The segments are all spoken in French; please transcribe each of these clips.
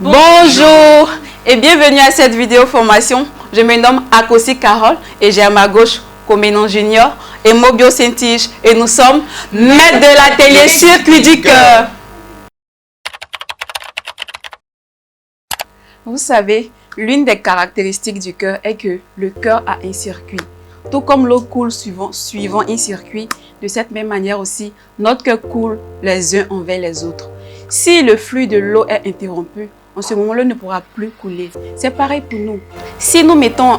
Bonjour et bienvenue à cette vidéo formation. Je me nomme Akosi Carole et j'ai à ma gauche Comenon Junior et Mobio Saint-Tige et nous sommes maîtres de l'atelier Circuit du cœur. Vous savez, l'une des caractéristiques du cœur est que le cœur a un circuit. Tout comme l'eau coule suivant un circuit, de cette même manière aussi, notre cœur coule les uns envers les autres. Si le flux de l'eau est interrompu, en ce moment-là, ne pourra plus couler. C'est pareil pour nous. Si nous mettons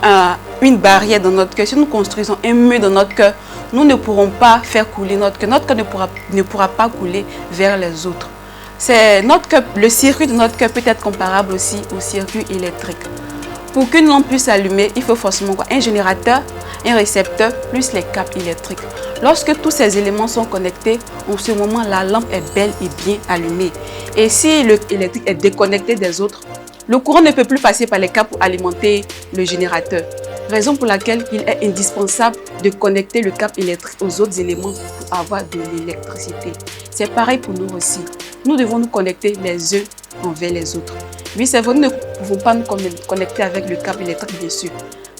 une barrière dans notre cœur, si nous construisons un mur dans notre cœur, nous ne pourrons pas faire couler notre cœur. Notre cœur ne pourra pas couler vers les autres. Le circuit de notre cœur peut être comparable aussi au circuit électrique. Pour qu'une lampe puisse s'allumer, il faut forcément un générateur, un récepteur, plus les câbles électriques. Lorsque tous ces éléments sont connectés, en ce moment, la lampe est belle et bien allumée. Et si l'électrique est déconnecté des autres, le courant ne peut plus passer par les câbles pour alimenter le générateur. Raison pour laquelle il est indispensable de connecter le câble électrique aux autres éléments pour avoir de l'électricité. C'est pareil pour nous aussi. Nous devons nous connecter les uns envers les autres. Oui, c'est vrai, nous ne pouvons pas nous connecter avec le câble électrique, bien sûr.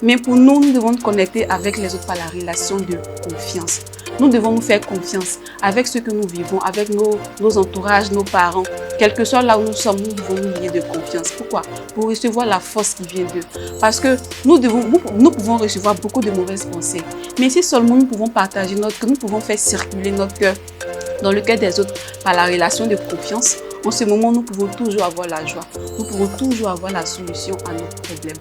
Mais pour nous, nous devons nous connecter avec les autres par la relation de confiance. Nous devons nous faire confiance avec ceux que nous vivons, avec nos entourages, nos parents. Quel que soit là où nous sommes, nous devons nous lier de confiance. Pourquoi? Pour recevoir la force qui vient d'eux. Parce que nous pouvons recevoir beaucoup de mauvaises pensées. Mais si seulement nous pouvons partager nous pouvons faire circuler notre cœur dans le cœur des autres par la relation de confiance, en ce moment, nous pouvons toujours avoir la joie. Nous pouvons toujours avoir la solution à nos problèmes.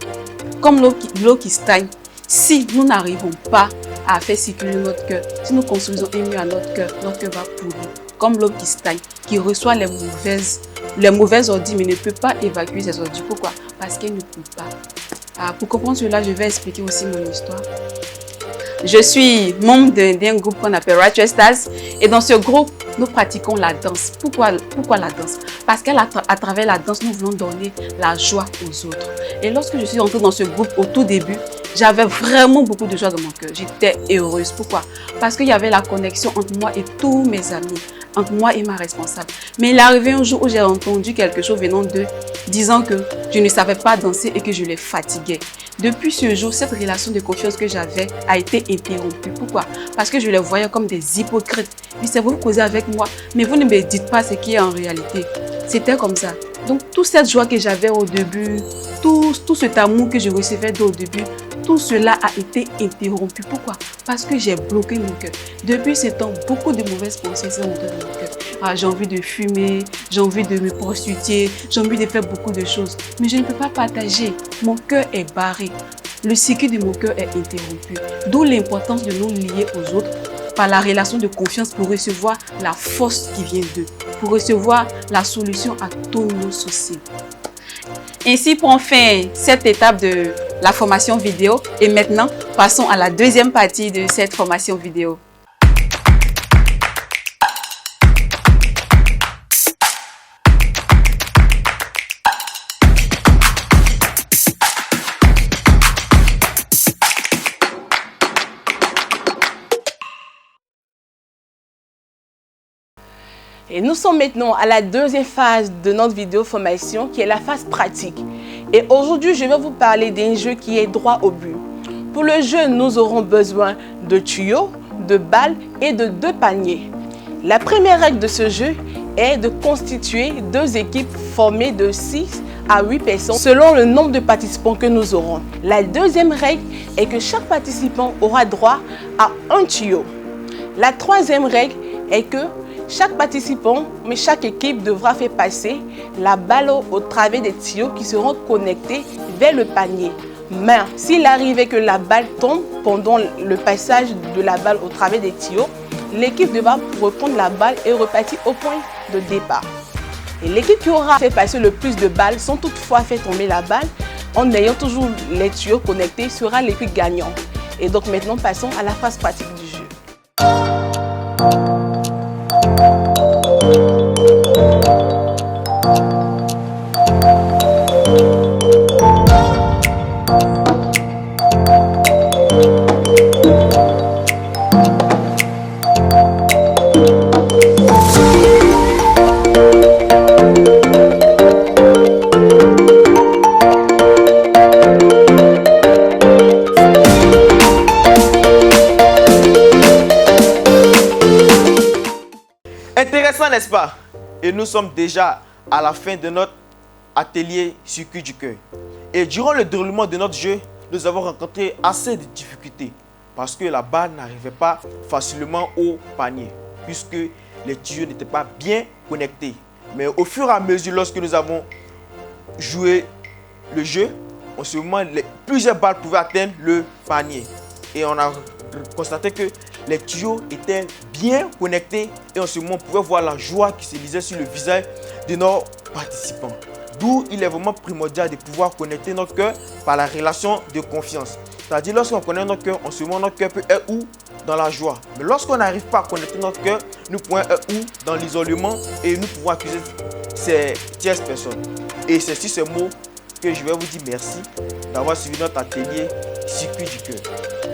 Comme l'eau qui stagne, si nous n'arrivons pas à faire circuler notre cœur, si nous construisons un mur à notre cœur va pourrir. Comme l'eau qui stagne, qui reçoit les mauvaises ordures, mais ne peut pas évacuer ces ordures. Pourquoi? Parce qu'elle ne coule pas. Pour comprendre cela, je vais expliquer aussi mon histoire. Je suis membre d'un groupe qu'on appelle Righteous Stars et dans ce groupe, nous pratiquons la danse. Pourquoi la danse? Parce qu'à travers la danse, nous voulons donner la joie aux autres. Et lorsque je suis entrée dans ce groupe au tout début, j'avais vraiment beaucoup de joie dans mon cœur. J'étais heureuse. Pourquoi? Parce qu'il y avait la connexion entre moi et tous mes amis, entre moi et ma responsable. Mais il est arrivé un jour où j'ai entendu quelque chose venant d'eux, disant que je ne savais pas danser et que je les fatiguais. Depuis ce jour, cette relation de confiance que j'avais a été interrompue. Pourquoi? Parce que je les voyais comme des hypocrites. Ils disaient, vous causez avec moi, mais vous ne me dites pas ce qui est en réalité. C'était comme ça. Donc, toute cette joie que j'avais au début, tout cet amour que je recevais au début, tout cela a été interrompu. Pourquoi? Parce que j'ai bloqué mon cœur. Depuis ce temps, beaucoup de mauvaises pensées sont entrées dans mon cœur. J'ai envie de fumer, j'ai envie de me prostituer, j'ai envie de faire beaucoup de choses. Mais je ne peux pas partager. Mon cœur est barré. Le circuit de mon cœur est interrompu. D'où l'importance de nous lier aux autres par la relation de confiance pour recevoir la force qui vient d'eux, pour recevoir la solution à tous nos soucis. Ainsi prend fin cette étape de la formation vidéo et maintenant passons à la deuxième partie de cette formation vidéo. Et nous sommes maintenant à la deuxième phase de notre vidéo formation qui est la phase pratique. Et aujourd'hui, je vais vous parler d'un jeu qui est droit au but. Pour le jeu, nous aurons besoin de tuyaux, de balles et de 2 paniers. La première règle de ce jeu est de constituer 2 équipes formées de 6 à 8 personnes selon le nombre de participants que nous aurons. La deuxième règle est que chaque participant aura droit à un tuyau. La troisième règle est que chaque participant, mais chaque équipe devra faire passer la balle au travers des tuyaux qui seront connectés vers le panier. Mais s'il arrivait que la balle tombe pendant le passage de la balle au travers des tuyaux, l'équipe devra reprendre la balle et repartir au point de départ. Et l'équipe qui aura fait passer le plus de balles sans toutefois faire tomber la balle, en ayant toujours les tuyaux connectés, sera l'équipe gagnante. Et donc maintenant, passons à la phase pratique du jeu. n'est-ce pas? Et nous sommes déjà à la fin de notre atelier circuit du cœur. Et durant le déroulement de notre jeu, nous avons rencontré assez de difficultés parce que la balle n'arrivait pas facilement au panier puisque les tuyaux n'étaient pas bien connectés. Mais au fur et à mesure, lorsque nous avons joué le jeu, en ce moment, plusieurs balles pouvaient atteindre le panier. Et on a constaté que les tuyaux étaient bien connectés et en ce moment, on pouvait voir la joie qui se lisait sur le visage de nos participants. D'où il est vraiment primordial de pouvoir connecter notre cœur par la relation de confiance. C'est-à-dire, lorsqu'on connaît notre cœur, en ce moment, notre cœur peut être où? Dans la joie. Mais lorsqu'on n'arrive pas à connecter notre cœur, nous pouvons être où? Dans l'isolement et nous pouvons accuser ces tierces personnes. Et c'est sur ces mots que je vais vous dire merci d'avoir suivi notre atelier circuit du cœur.